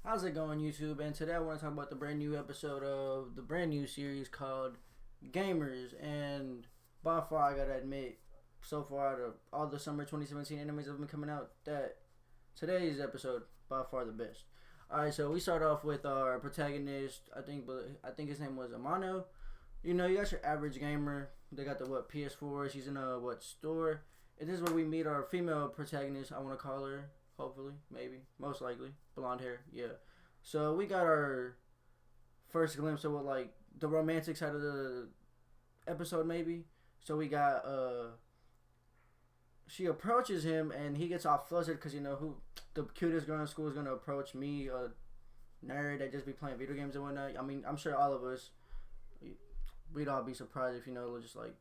How's it going, YouTube? And today I want to talk about the brand new episode of the brand new series called Gamers. And by far, I gotta admit, so far out of all the summer 2017 animes that have been coming out, that today's episode by far the best. All right, so we start off with our protagonist. I think his name was Amano. You know, you got your average gamer. They got the PS4. She's in a store. And this is where we meet our female protagonist. I want to call her. Hopefully, maybe, most likely, blonde hair. Yeah. So we got our first glimpse of what the romantic side of the episode, maybe. So we got she approaches him and he gets all flustered because who the cutest girl in school is gonna approach me, a nerd that just be playing video games and whatnot. I mean, I'm sure all of us, we'd all be surprised if just like,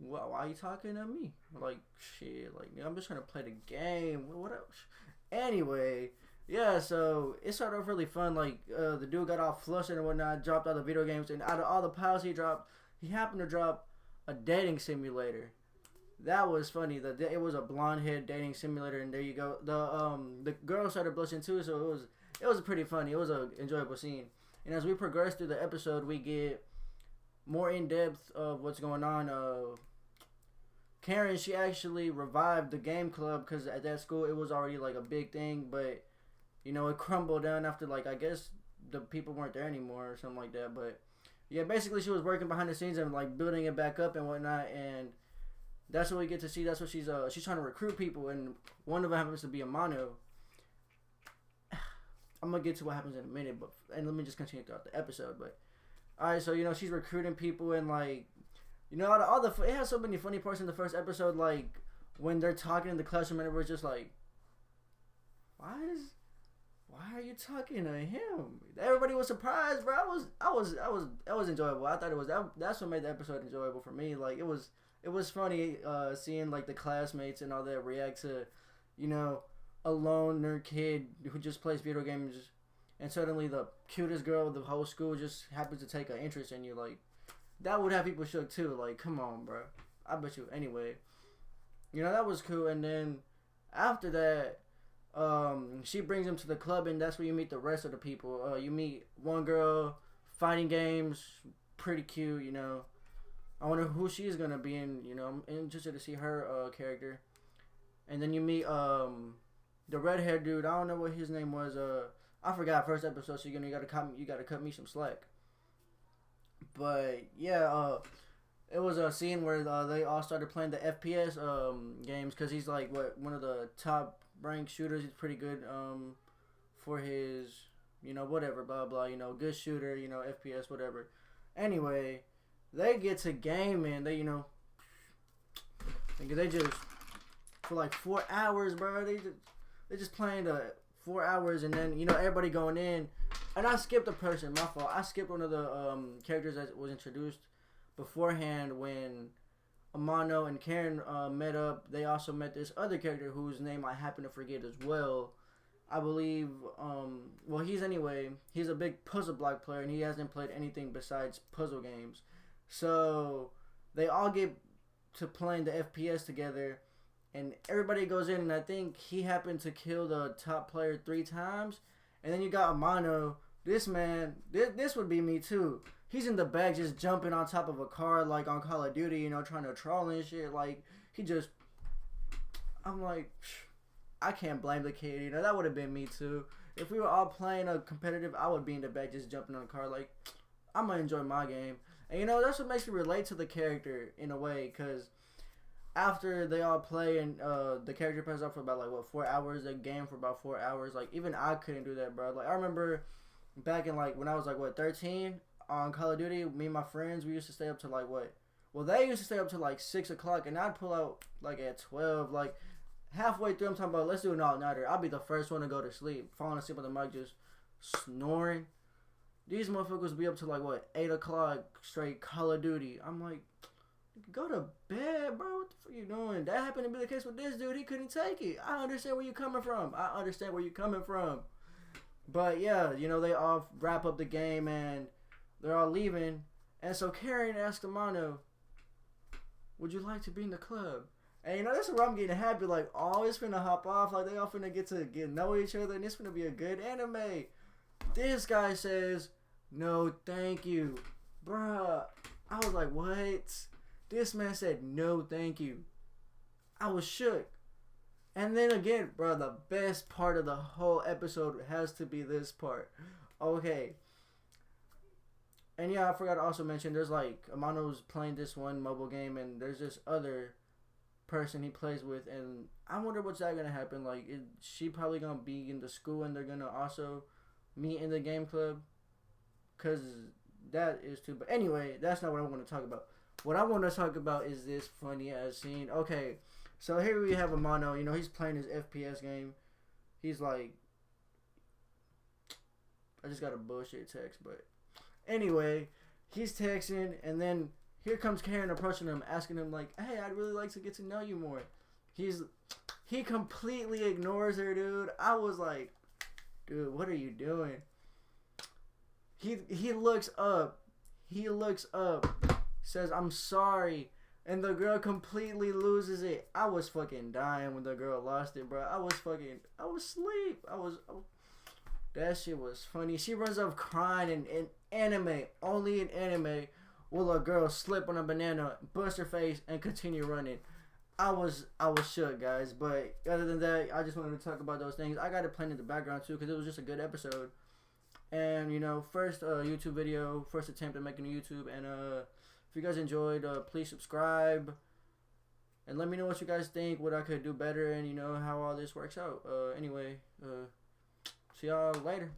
why are you talking to me? Like, shit, like, I'm just trying to play the game. What else? Anyway, yeah, so it started off really fun. Like, the dude got all flustered and whatnot, dropped all the video games, and out of all the piles he dropped, he happened to drop a dating simulator. That was funny. It was a blonde head dating simulator, and there you go. The girl started blushing too, so it was pretty funny. It was an enjoyable scene. And as we progress through the episode, we get more in depth of what's going on. Karen, she actually revived the game club because at that school it was already like a big thing, but it crumbled down after I guess the people weren't there anymore or something like that. But yeah, basically she was working behind the scenes and building it back up and whatnot, and that's what we get to see. That's what she's trying to recruit people, and one of them happens to be Amano. I'm gonna get to what happens in a minute, and let me just continue throughout the episode. But all right, so she's recruiting people and it has so many funny parts in the first episode, like when they're talking in the classroom and everyone's just like, why are you talking to him? Everybody was surprised, bro. That was enjoyable. I thought it was that's what made the episode enjoyable for me. Like it was funny seeing the classmates and all that react to a lone nerd kid who just plays video games, and suddenly the cutest girl of the whole school just happens to take an interest in you. Like, that would have people shook too. Like, come on, bro. I bet you. Anyway, that was cool. And then after that, she brings him to the club, and that's where you meet the rest of the people. You meet one girl, fighting games, pretty cute. I wonder who she's gonna be in. I'm interested to see her character. And then you meet the red haired dude. I don't know what his name was. I forgot first episode. So you gotta cut me some slack. But yeah, it was a scene where they all started playing the FPS games because he's one of the top ranked shooters. He's pretty good for his whatever blah blah good shooter FPS whatever. Anyway, they get to gaming. They they just for 4 hours, bro. They just playing 4 hours, and then everybody going in. And I skipped a person, my fault. I skipped one of the characters that was introduced beforehand when Amano and Karen met up. They also met this other character whose name I happen to forget as well. I believe, he's a big puzzle block player, and he hasn't played anything besides puzzle games. So they all get to playing the FPS together, and everybody goes in, and I think he happened to kill the top player 3 times. And then you got Amano. This man, this would be me too. He's in the back just jumping on top of a car like on Call of Duty, trying to troll and shit. Like, I'm like, I can't blame the kid. That would have been me too. If we were all playing a competitive, I would be in the back just jumping on a car like, I'm going to enjoy my game. And that's what makes me relate to the character in a way, because after they all play and the character plays up for about 4 hours, they game for about 4 hours. Like, even I couldn't do that, bro. Like, I remember back in when I was 13 on Call of Duty, me and my friends, we used to stay up to they used to stay up to 6 o'clock, and I'd pull out at 12. Like, halfway through, I'm talking about, let's do an all-nighter. I'll be the first one to go to sleep, falling asleep on the mic, just snoring. These motherfuckers be up to 8 o'clock straight Call of Duty. I'm like, go to bed, bro. What the fuck you doing? That happened to be the case with this dude. He couldn't take it. I understand where you're coming from. But yeah, they all wrap up the game and they're all leaving. And so Karen asked Amano, would you like to be in the club? And you know, that's where I'm getting happy. Like, oh, it's finna hop off. Like, they all finna get to know each other, and it's finna be a good anime. This guy says, no, thank you. Bruh. I was like, what? This man said, no, thank you. I was shook. And then again, bro, the best part of the whole episode has to be this part. Okay. And yeah, I forgot to also mention, there's like, Amano's playing this one mobile game, and there's this other person he plays with, and I wonder what's that gonna happen. Like, she probably gonna be in the school, and they're gonna also meet in the game club, cause that is too. But anyway, that's not what I want to talk about. What I want to talk about is this funny ass scene. Okay, so here we have Amano. You know, he's playing his FPS game. He's like, I just got a bullshit text, but anyway, he's texting, and then here comes Karen approaching him, asking him like, "Hey, I'd really like to get to know you more." He completely ignores her, dude. I was like, dude, what are you doing? He looks up. He looks up, says, "I'm sorry," and the girl completely loses it. I was fucking dying when the girl lost it, bro. I was asleep. That shit was funny. She runs up crying in anime, only in anime. Will a girl slip on a banana, bust her face, and continue running? I was shook, guys. But other than that, I just wanted to talk about those things. I got it playing in the background too, because it was just a good episode. And you know, first YouTube video, first attempt at making a YouTube. And if you guys enjoyed, please subscribe and let me know what you guys think, what I could do better, and you know how all this works out. Anyway, see y'all later.